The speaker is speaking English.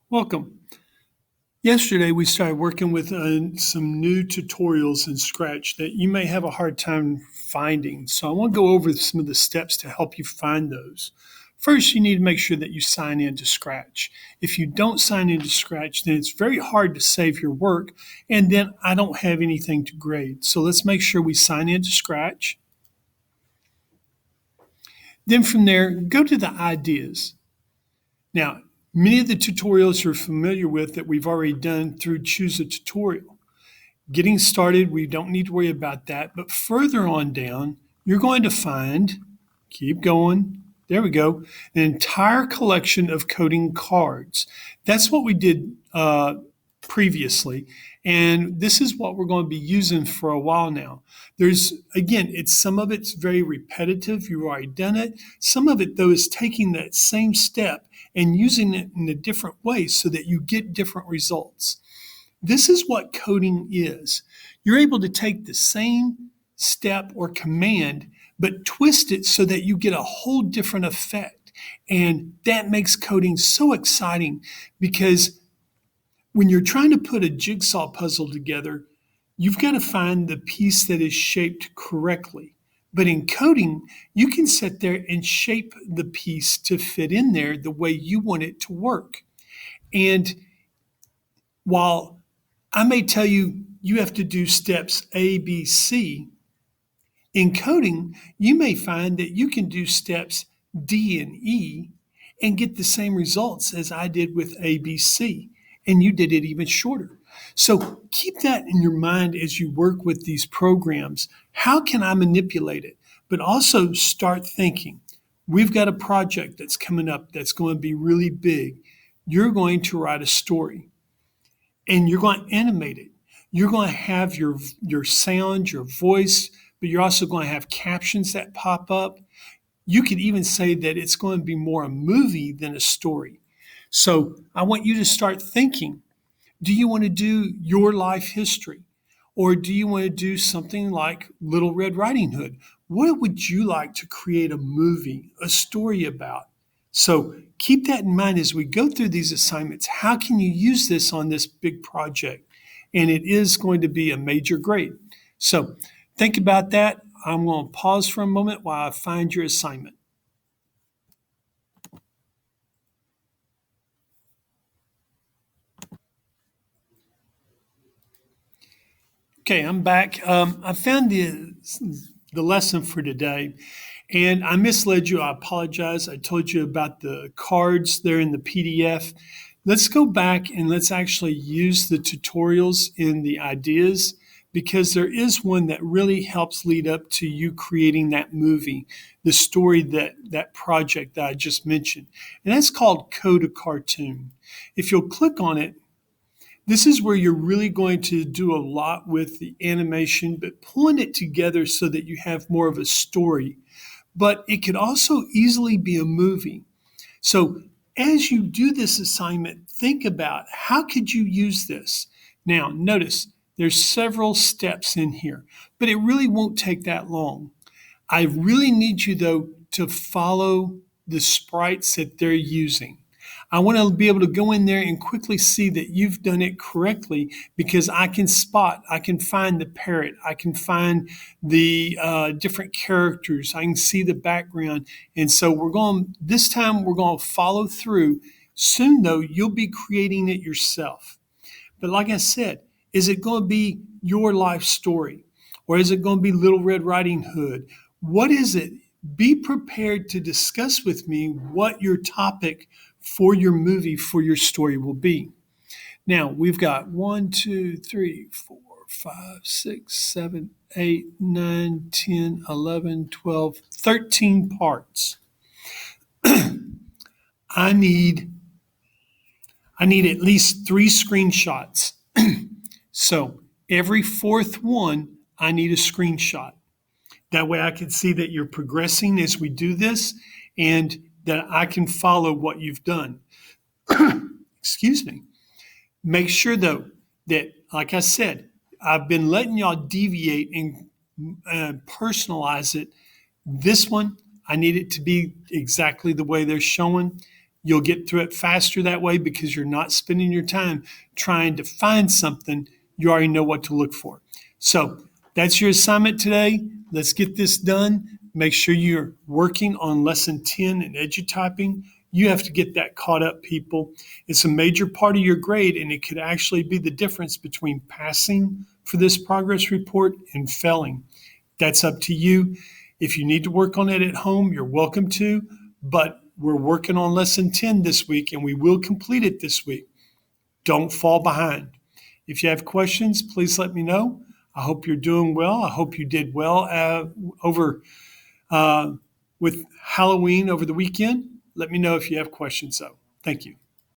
Welcome. Yesterday, we started working with some new tutorials in Scratch that you may have a hard time finding. So, I want to go over some of the steps to help you find those. First, you need to make sure that you sign into Scratch. If you don't sign into Scratch, then it's very hard to save your work, and then I don't have anything to grade. So, let's make sure we sign into Scratch. Then, from there, go to the ideas. Now, many of the tutorials you're familiar with that we've already done through Choose a Tutorial. Getting started, we don't need to worry about that. But further on down, you're going to find, keep going, there we go, an entire collection of coding cards. That's what we did previously. And this is what we're going to be using for a while now. There's, again, some of it's very repetitive. You've already done it. Some of it, though, is taking that same step and using it in a different way so that you get different results. This is what coding is. You're able to take the same step or command, but twist it so that you get a whole different effect. And that makes coding so exciting because when you're trying to put a jigsaw puzzle together, you've got to find the piece that is shaped correctly. But in coding, you can sit there and shape the piece to fit in there the way you want it to work. And while I may tell you you have to do steps A, B, C, in coding, you may find that you can do steps D and E and get the same results as I did with A, B, C. And you did it even shorter. So keep that in your mind as you work with these programs. How can I manipulate it? But also start thinking. We've got a project that's coming up that's going to be really big. You're going to write a story and you're going to animate it. You're going to have your sound, your voice, but you're also going to have captions that pop up. You could even say that it's going to be more a movie than a story. So I want you to start thinking, do you want to do your life history? Or do you want to do something like Little Red Riding Hood? What would you like to create a movie, a story about? So keep that in mind as we go through these assignments. How can you use this on this big project? And it is going to be a major grade. So think about that. I'm going to pause for a moment while I find your assignment. Okay, I'm back. I found the lesson for today, and I misled you. I apologize. I told you about the cards there in the PDF. Let's go back and let's actually use the tutorials in the ideas because there is one that really helps lead up to you creating that movie, the story that project that I just mentioned. And that's called Code a Cartoon. If you'll click on it, this is where you're really going to do a lot with the animation, but pulling it together so that you have more of a story. But it could also easily be a movie. So as you do this assignment, think about how could you use this? Now, notice there's several steps in here, but it really won't take that long. I really need you, though, to follow the sprites that they're using. I want to be able to go in there and quickly see that you've done it correctly because I can find the parrot, I can find the different characters, I can see the background. And so this time we're going to follow through. Soon, though, you'll be creating it yourself. But like I said, is it going to be your life story? Or is it going to be Little Red Riding Hood? What is it? Be prepared to discuss with me what your topic for your movie, for your story will be. Now, we've got 1, 2, 3, 4, 5, 6, 7, 8, 9, 10, 11, 12, 13 parts. I need at least 3 screenshots. So every fourth one, I need a screenshot. That way I can see that you're progressing as we do this and that I can follow what you've done. Excuse me. Make sure, though, that, like I said, I've been letting y'all deviate and personalize it. This one, I need it to be exactly the way they're showing. You'll get through it faster that way because you're not spending your time trying to find something. You already know what to look for. So that's your assignment today. Let's get this done. Make sure you're working on lesson 10 in EduTyping. You have to get that caught up, people. It's a major part of your grade, and it could actually be the difference between passing for this progress report and failing. That's up to you. If you need to work on it at home, you're welcome to, but we're working on lesson 10 this week, and we will complete it this week. Don't fall behind. If you have questions, please let me know. I hope you're doing well. I hope you did well over with Halloween over the weekend. Let me know if you have questions, though. Thank you.